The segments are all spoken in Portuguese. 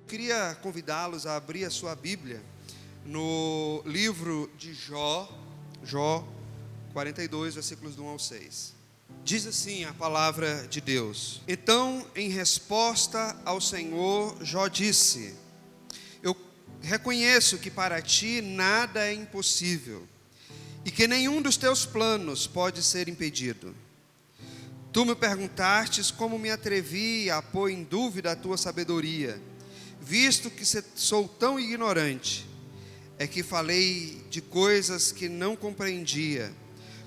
Queria convidá-los a abrir a sua Bíblia no livro de Jó 42, versículos do 1 ao 6. Diz assim a palavra de Deus: Então, em resposta ao Senhor, Jó disse: Eu reconheço que para ti nada é impossível, e que nenhum dos teus planos pode ser impedido. Tu me perguntastes como me atrevi a pôr em dúvida a tua sabedoria, visto que sou tão ignorante. É que falei de coisas que não compreendia,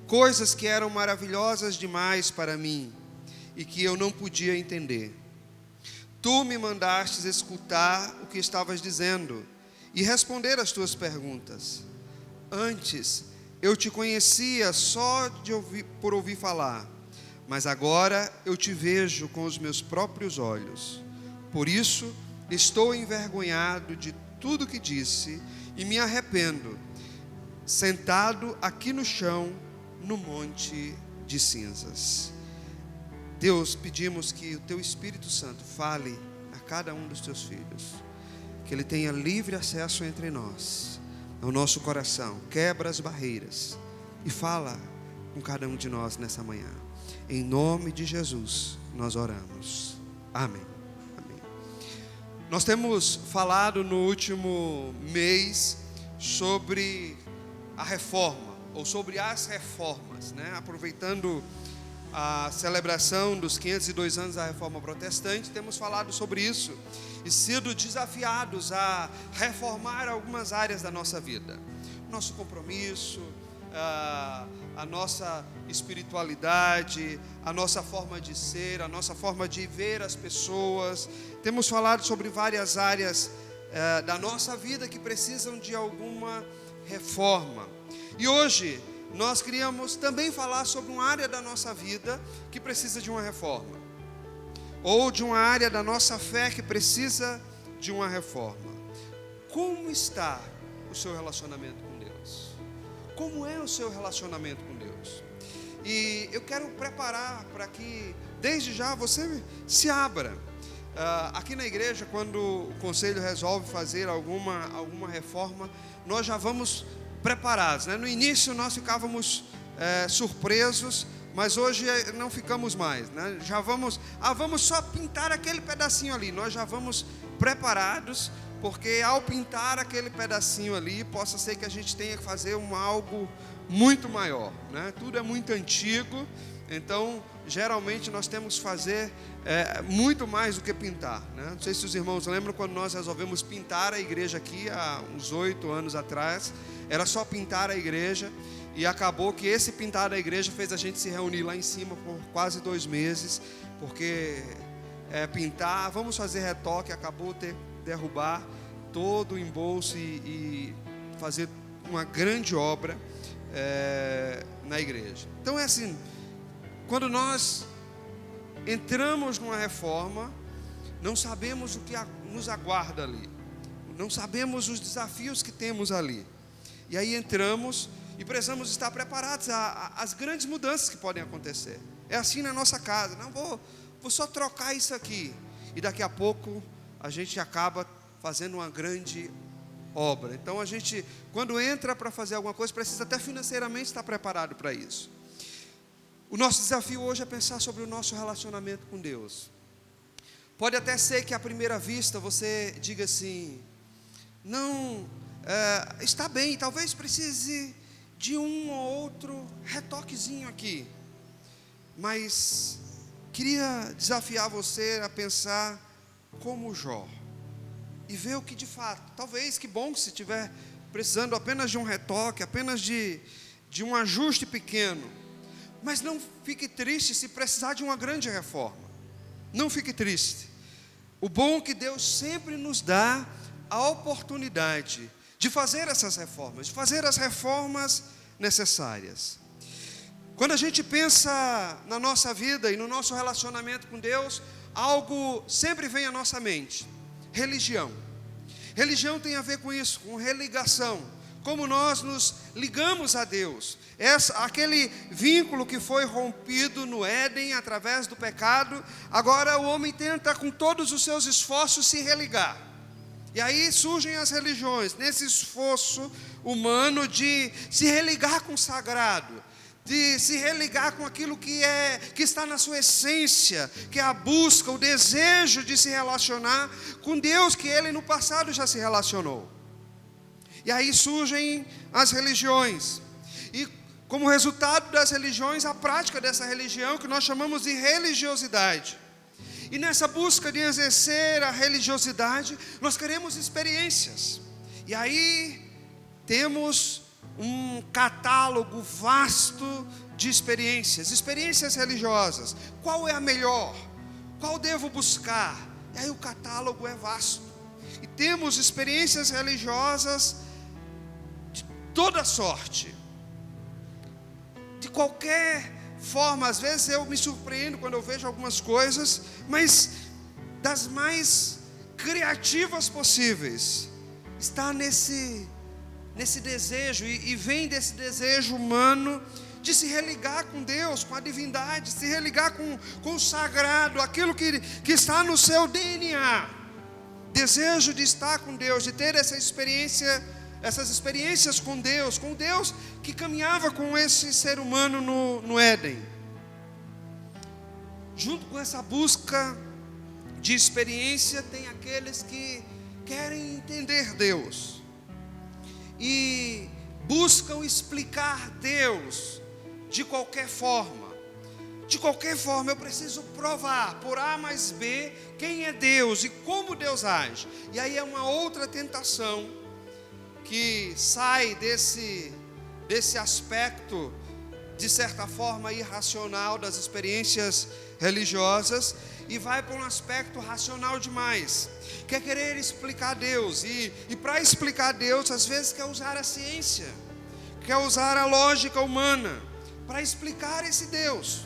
coisas que eram maravilhosas demais para mim e que eu não podia entender. Tu me mandastes escutar o que estavas dizendo e responder às tuas perguntas. Antes eu te conhecia só por ouvir falar, mas agora eu te vejo com os meus próprios olhos. Por isso estou envergonhado de tudo que disse e me arrependo, sentado aqui no chão, no monte de cinzas. Deus, pedimos que o Teu Espírito Santo fale a cada um dos Teus filhos, que Ele tenha livre acesso entre nós, ao nosso coração, quebra as barreiras e fala com cada um de nós nessa manhã. Em nome de Jesus nós oramos. Amém. Amém. Nós temos falado no último mês sobre a reforma, ou sobre as reformas, né? Aproveitando a celebração dos 502 anos da Reforma Protestante, temos falado sobre isso e sido desafiados a reformar algumas áreas da nossa vida. Nosso compromisso, a nossa espiritualidade, a nossa forma de ser, a nossa forma de ver as pessoas. Temos falado sobre várias áreas da nossa vida que precisam de alguma reforma. E hoje nós queríamos também falar sobre uma área da nossa vida que precisa de uma reforma, ou de uma área da nossa fé que precisa de uma reforma. Como está o seu relacionamento com Deus? Como é o seu relacionamento com Deus? E eu quero preparar para que desde já você se abra. Aqui na igreja, quando o conselho resolve fazer alguma reforma, nós já vamos preparados, né? No início nós ficávamos surpresos, mas hoje não ficamos mais, né? Já vamos só pintar aquele pedacinho ali. Nós já vamos preparados, porque ao pintar aquele pedacinho ali, possa ser que a gente tenha que fazer algo muito maior, né? Tudo é muito antigo, então geralmente nós temos que fazer muito mais do que pintar, né? Não sei se os irmãos lembram quando nós resolvemos pintar a igreja aqui há uns 8 anos atrás. Era só pintar a igreja, e acabou que esse pintar da igreja fez a gente se reunir lá em cima por quase 2 meses, porque pintar, vamos fazer retoque, acabou ter que derrubar todo o embolso e fazer uma grande obra na igreja. Então é assim, quando nós entramos numa reforma, não sabemos o que nos aguarda ali, não sabemos os desafios que temos ali. E aí entramos e precisamos estar preparados às grandes mudanças que podem acontecer. É assim na nossa casa. Não vou só trocar isso aqui. E daqui a pouco a gente acaba fazendo uma grande obra. Então a gente, quando entra para fazer alguma coisa, precisa até financeiramente estar preparado para isso. O nosso desafio hoje é pensar sobre o nosso relacionamento com Deus. Pode até ser que à primeira vista você diga assim: não, está bem, talvez precise de um ou outro retoquezinho aqui, mas queria desafiar você a pensar como Jó e ver o que de fato, talvez, que bom se estiver precisando apenas de um retoque, apenas de um ajuste pequeno, mas não fique triste se precisar de uma grande reforma. Não fique triste. O bom é que Deus sempre nos dá a oportunidade de fazer essas reformas, de fazer as reformas necessárias. Quando a gente pensa na nossa vida e no nosso relacionamento com Deus, algo sempre vem à nossa mente: religião. Religião tem a ver com isso, com religação, como nós nos ligamos a Deus. Aquele vínculo que foi rompido no Éden através do pecado, agora o homem tenta com todos os seus esforços se religar. E aí surgem as religiões, nesse esforço humano de se religar com o sagrado, de se religar com aquilo que está na sua essência, que é a busca, o desejo de se relacionar com Deus que ele no passado já se relacionou. E aí surgem as religiões. E como resultado das religiões, a prática dessa religião que nós chamamos de religiosidade. E nessa busca de exercer a religiosidade, nós queremos experiências. E aí temos um catálogo vasto de experiências religiosas. Qual é a melhor? Qual devo buscar? E aí o catálogo é vasto. E temos experiências religiosas de toda sorte, de qualquer forma. Às vezes eu me surpreendo quando eu vejo algumas coisas, mas das mais criativas possíveis. Está nesse desejo, e vem desse desejo humano de se religar com Deus, com a divindade, se religar com o sagrado, aquilo que está no seu DNA. Desejo de estar com Deus, de ter essas experiências com Deus que caminhava com esse ser humano no Éden. Junto com essa busca de experiência, tem aqueles que querem entender Deus e buscam explicar Deus de qualquer forma. De qualquer forma, eu preciso provar por A mais B quem é Deus e como Deus age. E aí é uma outra tentação que sai desse aspecto, de certa forma, irracional das experiências religiosas e vai para um aspecto racional demais. Quer querer explicar Deus e para explicar Deus, às vezes quer usar a ciência, quer usar a lógica humana para explicar esse Deus.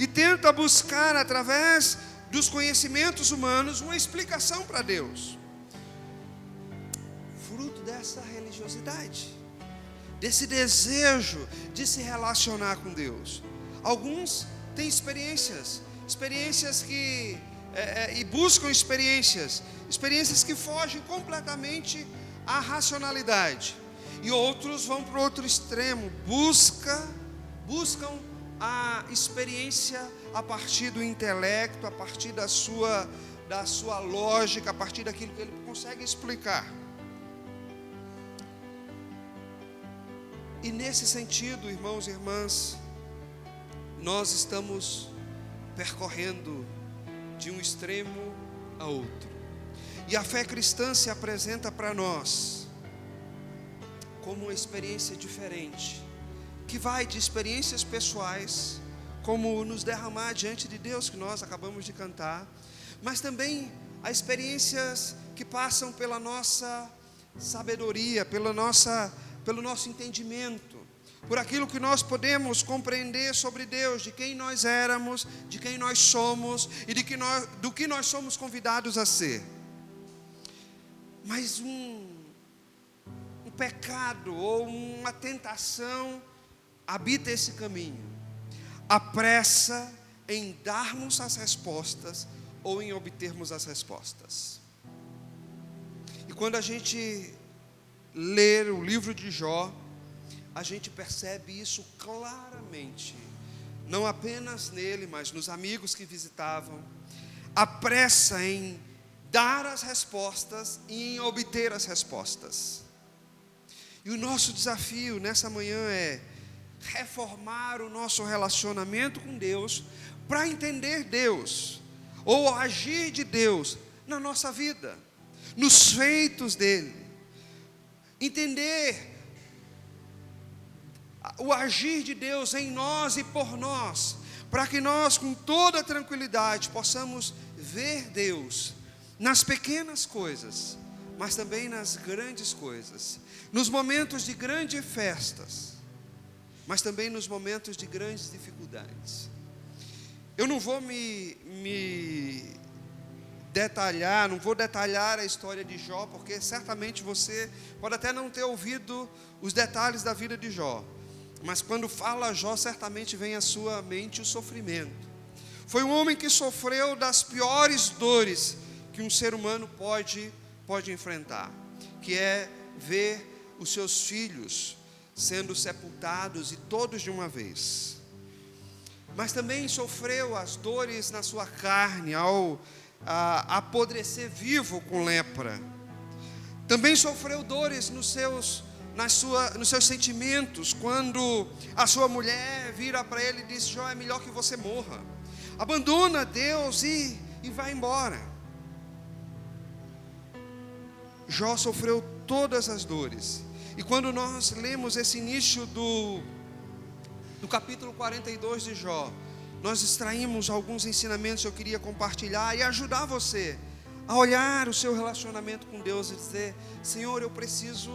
E tenta buscar, através dos conhecimentos humanos, uma explicação para Deus. Fruto dessa religiosidade, desse desejo de se relacionar com Deus. Alguns têm experiências que e buscam experiências que fogem completamente à racionalidade. E outros vão para o outro extremo, buscam a experiência a partir do intelecto, a partir da sua lógica, a partir daquilo que ele consegue explicar. E nesse sentido, irmãos e irmãs, nós estamos percorrendo de um extremo a outro. E a fé cristã se apresenta para nós como uma experiência diferente, que vai de experiências pessoais, como nos derramar diante de Deus, que nós acabamos de cantar, mas também a experiências que passam pela nossa sabedoria, pelo nosso entendimento, por aquilo que nós podemos compreender sobre Deus, de quem nós éramos, de quem nós somos e do que nós somos convidados a ser. Mas um pecado ou uma tentação habita esse caminho. A pressa em darmos as respostas ou em obtermos as respostas. E quando a gente ler o livro de Jó, a gente percebe isso claramente, não apenas nele, mas nos amigos que visitavam, a pressa em dar as respostas e em obter as respostas. E o nosso desafio nessa manhã é reformar o nosso relacionamento com Deus, para entender Deus, ou agir de Deus na nossa vida, nos feitos dele. Entender o agir de Deus em nós e por nós, para que nós com toda tranquilidade possamos ver Deus nas pequenas coisas, mas também nas grandes coisas, nos momentos de grandes festas, mas também nos momentos de grandes dificuldades. Eu não vou não vou detalhar a história de Jó, porque certamente você pode até não ter ouvido os detalhes da vida de Jó, mas quando fala Jó, certamente vem à sua mente o sofrimento. Foi um homem que sofreu das piores dores que um ser humano pode pode enfrentar, que é ver os seus filhos sendo sepultados e todos de uma vez. Mas também sofreu as dores na sua carne ao apodrecer vivo com lepra. Também sofreu dores nos seus sentimentos, quando a sua mulher vira para ele e diz: Jó, é melhor que você morra, abandona Deus e vai embora. Jó sofreu todas as dores. E quando nós lemos esse início do capítulo 42 de Jó, nós extraímos alguns ensinamentos que eu queria compartilhar e ajudar você a olhar o seu relacionamento com Deus e dizer: Senhor, eu preciso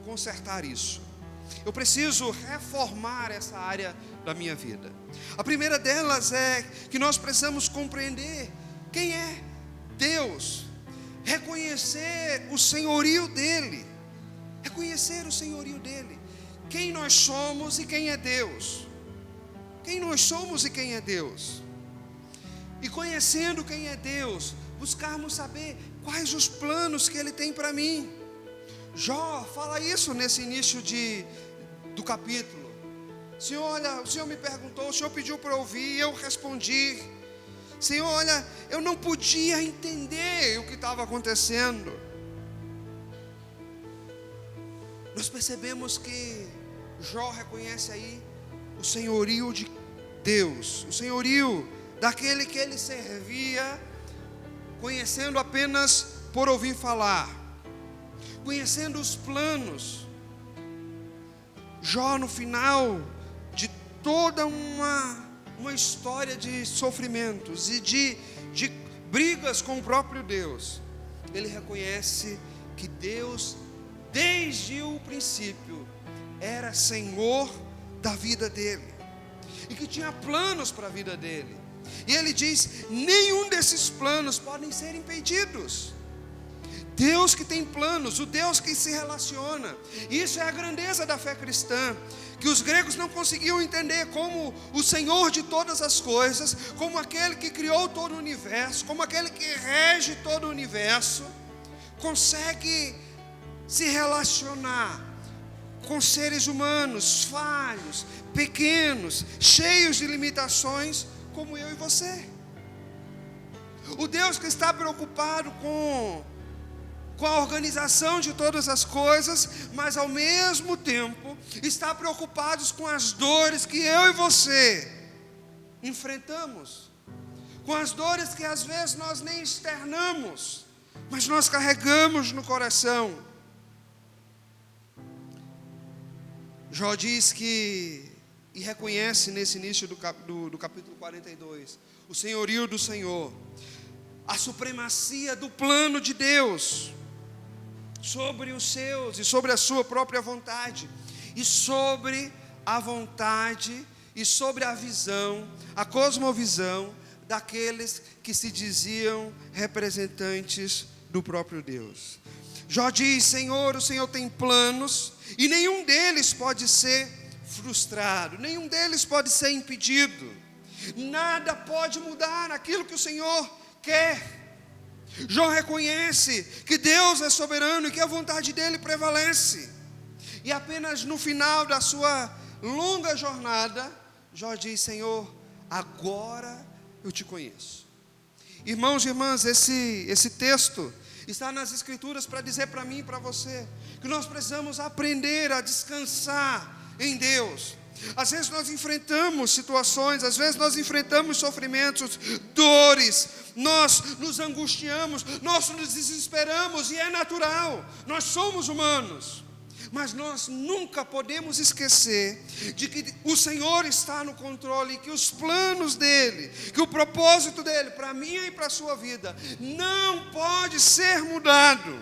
consertar isso, eu preciso reformar essa área da minha vida. A primeira delas é que nós precisamos compreender quem é Deus, reconhecer o senhorio dEle, reconhecer o senhorio dEle, quem nós somos e quem é Deus, quem nós somos e quem é Deus. E conhecendo quem é Deus, buscarmos saber quais os planos que Ele tem para mim. Jó fala isso nesse início do capítulo. Senhor, olha, o Senhor me perguntou, o Senhor pediu para ouvir, e eu respondi. Senhor, olha, eu não podia entender o que estava acontecendo. Nós percebemos que Jó reconhece aí o senhorio de Deus, o senhorio daquele que ele servia, conhecendo apenas por ouvir falar, conhecendo os planos. Jó, no final de toda uma história de sofrimentos e de brigas com o próprio Deus, ele reconhece que Deus, desde o princípio, era Senhor da vida dele, e que tinha planos para a vida dele. E ele diz: nenhum desses planos podem ser impedidos. Deus que tem planos, o Deus que se relaciona. Isso é a grandeza da fé cristã, que os gregos não conseguiam entender, como o Senhor de todas as coisas, como aquele que criou todo o universo, como aquele que rege todo o universo, consegue se relacionar com seres humanos falhos, pequenos, cheios de limitações, como eu e você. O Deus que está preocupado com a organização de todas as coisas, mas ao mesmo tempo está preocupado com as dores que eu e você enfrentamos, com as dores que às vezes nós nem externamos, mas nós carregamos no coração. Jó diz que, e reconhece nesse início do capítulo 42, o senhorio do Senhor, a supremacia do plano de Deus sobre os seus e sobre a sua própria vontade, e sobre a vontade e sobre a visão, a cosmovisão daqueles que se diziam representantes do próprio Deus. Jó diz: Senhor, o Senhor tem planos, e nenhum deles pode ser frustrado, nenhum deles pode ser impedido, nada pode mudar aquilo que o Senhor quer. Jó reconhece que Deus é soberano e que a vontade dele prevalece. E apenas no final da sua longa jornada, Jó diz: Senhor, agora eu te conheço. Irmãos e irmãs, esse texto está nas Escrituras para dizer para mim e para você que nós precisamos aprender a descansar em Deus. Às vezes nós enfrentamos situações, às vezes nós enfrentamos sofrimentos, dores, nós nos angustiamos, nós nos desesperamos, e é natural, nós somos humanos. Mas nós nunca podemos esquecer de que o Senhor está no controle, que os planos dEle, que o propósito dEle para a minha e para a sua vida não pode ser mudado.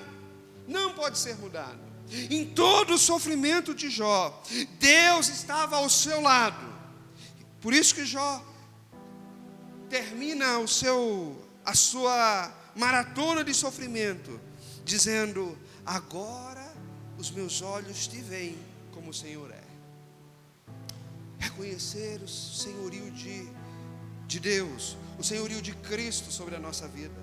Não pode ser mudado. Em todo o sofrimento de Jó, Deus estava ao seu lado. Por isso que Jó termina a sua maratona de sofrimento dizendo: agora os meus olhos te veem como o Senhor é. Reconhecer o senhorio de Deus, o senhorio de Cristo sobre a nossa vida,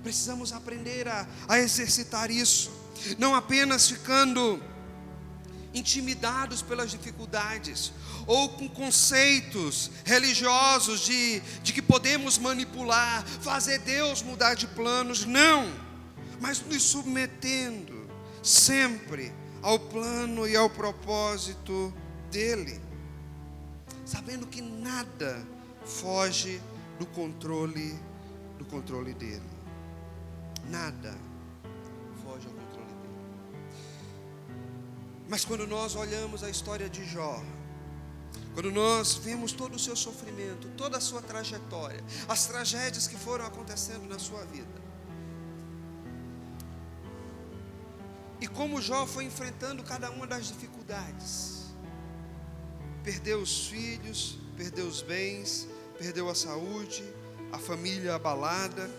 Precisamos aprender a exercitar isso, não apenas ficando intimidados pelas dificuldades, ou com conceitos religiosos de que podemos manipular, fazer Deus mudar de planos, não, mas nos submetendo sempre ao plano e ao propósito dEle, sabendo que nada foge do controle dEle, nada foge ao controle dEle. Mas quando nós olhamos a história de Jó, quando nós vemos todo o seu sofrimento, toda a sua trajetória, as tragédias que foram acontecendo na sua vida, e como Jó foi enfrentando cada uma das dificuldades, perdeu os filhos, perdeu os bens, perdeu a saúde, a família abalada,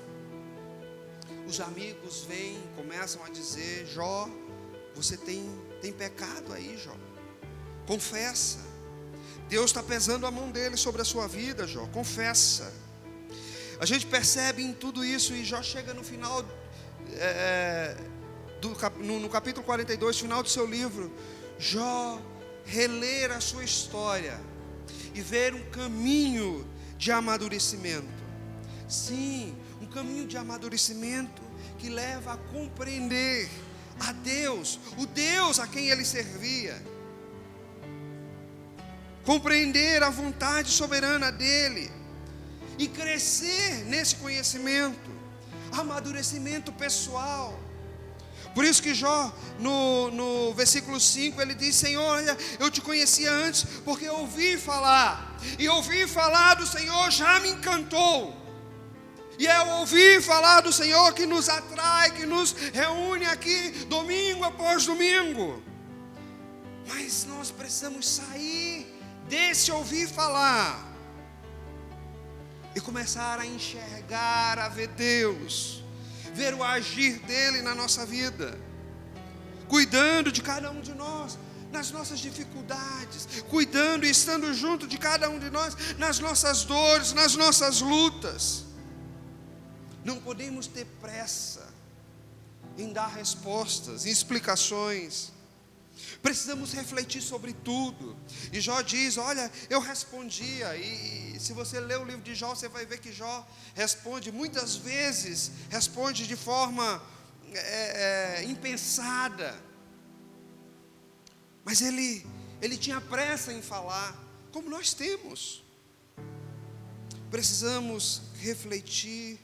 os amigos vêm, começam a dizer: Jó, você tem pecado aí, Jó, confessa, Deus está pesando a mão dele sobre a sua vida, Jó, confessa. A gente percebe em tudo isso, e Jó chega no final, no capítulo 42, final do seu livro, Jó reler a sua história e ver um caminho de amadurecimento. Sim, um caminho de amadurecimento que leva a compreender a Deus, o Deus a quem ele servia, compreender a vontade soberana dele e crescer nesse conhecimento, amadurecimento pessoal. Por isso que Jó, no versículo 5, ele diz: Senhor, olha, eu te conhecia antes, porque eu ouvi falar, e ouvir falar do Senhor já me encantou. E é o ouvir falar do Senhor que nos atrai, que nos reúne aqui, domingo após domingo. Mas nós precisamos sair desse ouvir falar e começar a enxergar, a ver Deus, ver o agir dele na nossa vida, cuidando de cada um de nós, nas nossas dificuldades, cuidando e estando junto de cada um de nós, nas nossas dores, nas nossas lutas. Não podemos ter pressa em dar respostas, em explicações. Precisamos refletir sobre tudo. E Jó diz: olha, eu respondia. E se você ler o livro de Jó, você vai ver que Jó responde, muitas vezes responde de forma impensada. Mas ele tinha pressa em falar, como nós temos. Precisamos refletir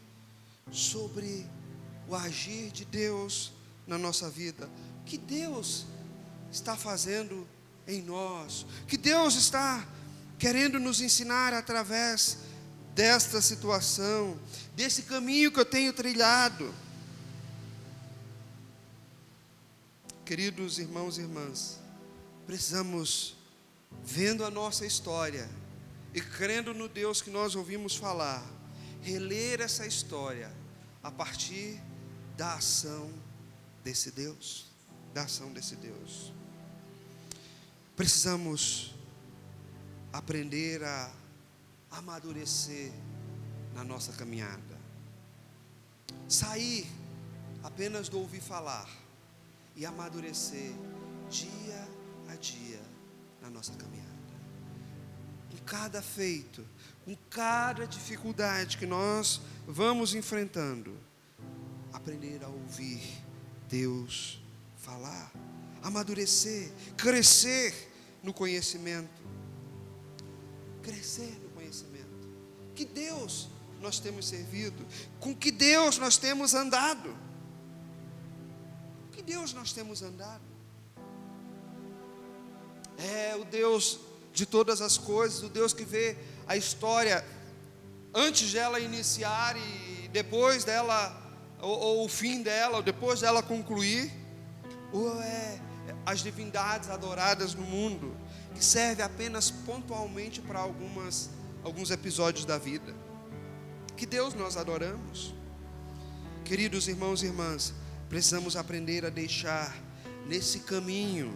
sobre o agir de Deus na nossa vida. Que Deus está fazendo em nós, que Deus está querendo nos ensinar através desta situação, desse caminho que eu tenho trilhado. Queridos irmãos e irmãs, precisamos, vendo a nossa história e crendo no Deus que nós ouvimos falar, reler essa história a partir da ação desse Deus, Precisamos aprender a amadurecer na nossa caminhada, sair apenas do ouvir falar e amadurecer dia a dia na nossa caminhada, com cada feito, com cada dificuldade que nós vamos enfrentando, aprender a ouvir Deus falar, amadurecer, crescer no conhecimento. Que Deus nós temos servido, com que Deus nós temos andado. É o Deus de todas as coisas, o Deus que vê a história antes dela iniciar e depois dela, ou o fim dela, ou depois dela concluir, ou é as divindades adoradas no mundo, que serve apenas pontualmente para alguns episódios da vida. Que Deus nós adoramos? Queridos irmãos e irmãs, precisamos aprender a deixar nesse caminho,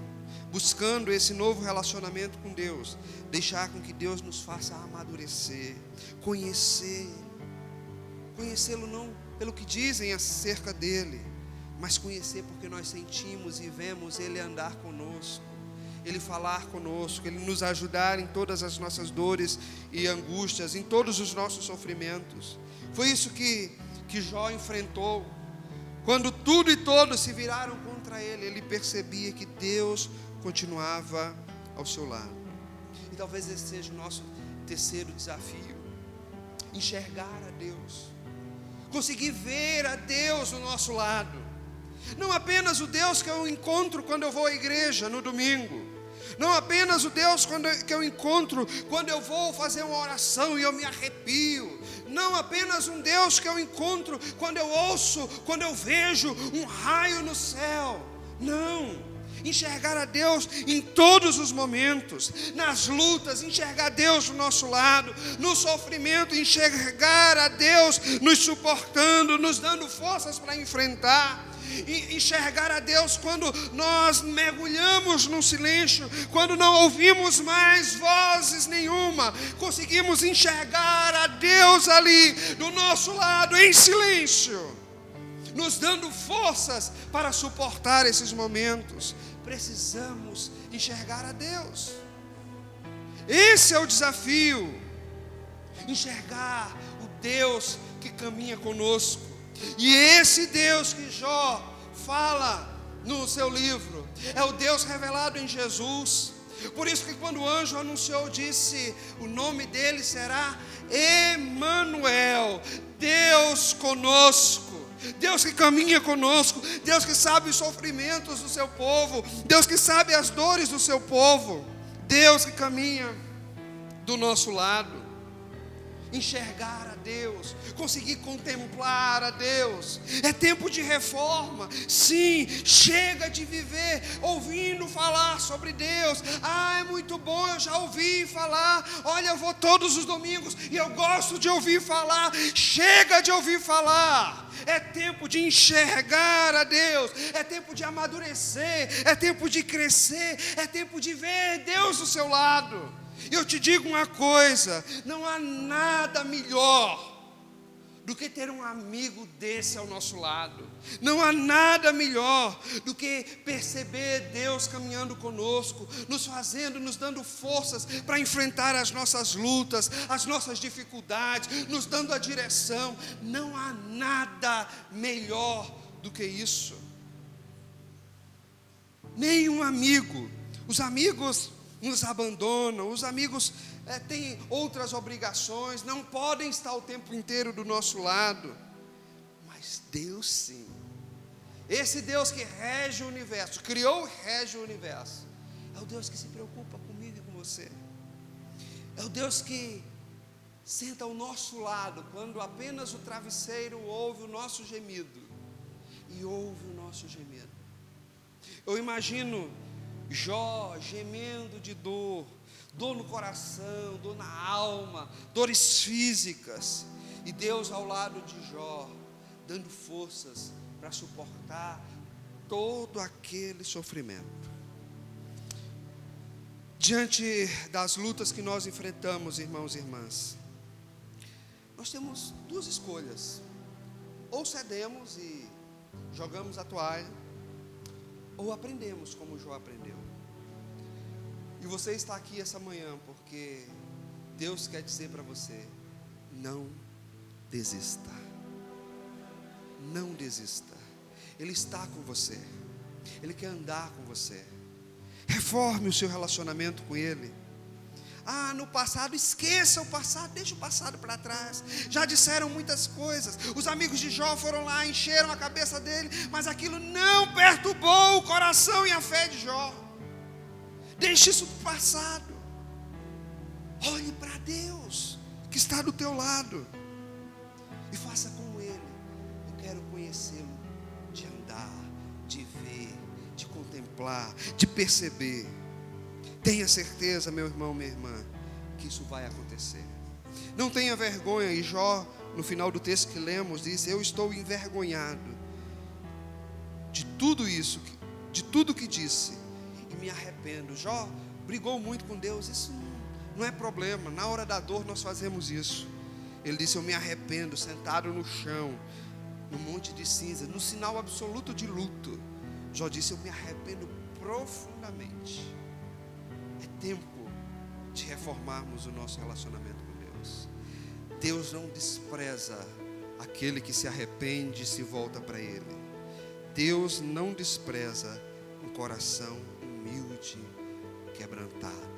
buscando esse novo relacionamento com Deus, deixar com que Deus nos faça amadurecer, conhecer Conhecê-lo não pelo que dizem acerca dele, mas conhecer porque nós sentimos e vemos ele andar conosco, ele falar conosco, ele nos ajudar em todas as nossas dores e angústias, em todos os nossos sofrimentos. Foi isso que Jó enfrentou. Quando tudo e todos se viraram contra ele, ele percebia que Deus continuava ao seu lado. E talvez esse seja o nosso terceiro desafio: enxergar a Deus, conseguir ver a Deus do nosso lado. Não apenas o Deus que eu encontro quando eu vou à igreja no domingo, não apenas o Deus que eu encontro quando eu vou fazer uma oração e eu me arrepio, não apenas um Deus que eu encontro quando eu ouço, quando eu vejo um raio no céu. Não, enxergar a Deus em todos os momentos, nas lutas, enxergar Deus do nosso lado, no sofrimento, enxergar a Deus nos suportando, nos dando forças para enfrentar. E enxergar a Deus quando nós mergulhamos no silêncio, quando não ouvimos mais vozes nenhuma, conseguimos enxergar a Deus ali do nosso lado em silêncio, nos dando forças para suportar esses momentos. Precisamos enxergar a Deus. Esse é o desafio: enxergar o Deus que caminha conosco. E esse Deus que Jó fala no seu livro é o Deus revelado em Jesus. Por isso que quando o anjo anunciou, disse: o nome dele será Emanuel, Deus conosco. Deus que caminha conosco, Deus que sabe os sofrimentos do seu povo, Deus que sabe as dores do seu povo, Deus que caminha do nosso lado. Enxergar a Deus, conseguir contemplar a Deus. É tempo de reforma. Sim, chega de viver ouvindo falar sobre Deus. É muito bom, eu já ouvi falar. Olha, eu vou todos os domingos e eu gosto de ouvir falar. Chega de ouvir falar. É tempo de enxergar a Deus, é tempo de amadurecer, é tempo de crescer, é tempo de ver Deus do seu lado. E eu te digo uma coisa: não há nada melhor do que ter um amigo desse ao nosso lado. Não há nada melhor do que perceber Deus caminhando conosco, nos fazendo, nos dando forças para enfrentar as nossas lutas, as nossas dificuldades, nos dando a direção. Não há nada melhor do que isso. Nenhum amigo. Os amigos nos abandonam, os amigos têm outras obrigações, não podem estar o tempo inteiro do nosso lado, mas Deus sim. Esse Deus que rege o universo, criou e rege o universo, é o Deus que se preocupa comigo e com você. É o Deus que senta ao nosso lado quando apenas o travesseiro ouve o nosso gemido, e ouve o nosso gemido. Eu imagino Jó gemendo de dor no coração, dor na alma, dores físicas, e Deus ao lado de Jó, dando forças para suportar todo aquele sofrimento. Diante das lutas que nós enfrentamos, irmãos e irmãs, nós temos duas escolhas: ou cedemos e jogamos a toalha, ou aprendemos como Jó aprendeu. E você está aqui essa manhã porque Deus quer dizer para você: não desista. Não desista. Ele está com você. Ele quer andar com você. Reforme o seu relacionamento com Ele. No passado, esqueça o passado, deixa o passado para trás. Já disseram muitas coisas. Os amigos de Jó foram lá, encheram a cabeça dele, mas aquilo não perturbou o coração e a fé de Jó. Deixe isso do passado. Olhe para Deus que está do teu lado e faça como Ele. Eu quero conhecê-lo, de andar, de ver, de contemplar, de perceber. Tenha certeza, meu irmão, minha irmã, que isso vai acontecer. Não tenha vergonha. E Jó, no final do texto que lemos, diz: eu estou envergonhado de tudo isso, de tudo que disse, e me arrependo. Jó brigou muito com Deus. Isso não é problema. Na hora da dor nós fazemos isso. Ele disse: eu me arrependo, sentado no chão, no monte de cinza, no sinal absoluto de luto. Jó disse: eu me arrependo profundamente. É tempo de reformarmos o nosso relacionamento com Deus. Deus não despreza aquele que se arrepende e se volta para Ele. Deus não despreza um coração humilde, quebrantado.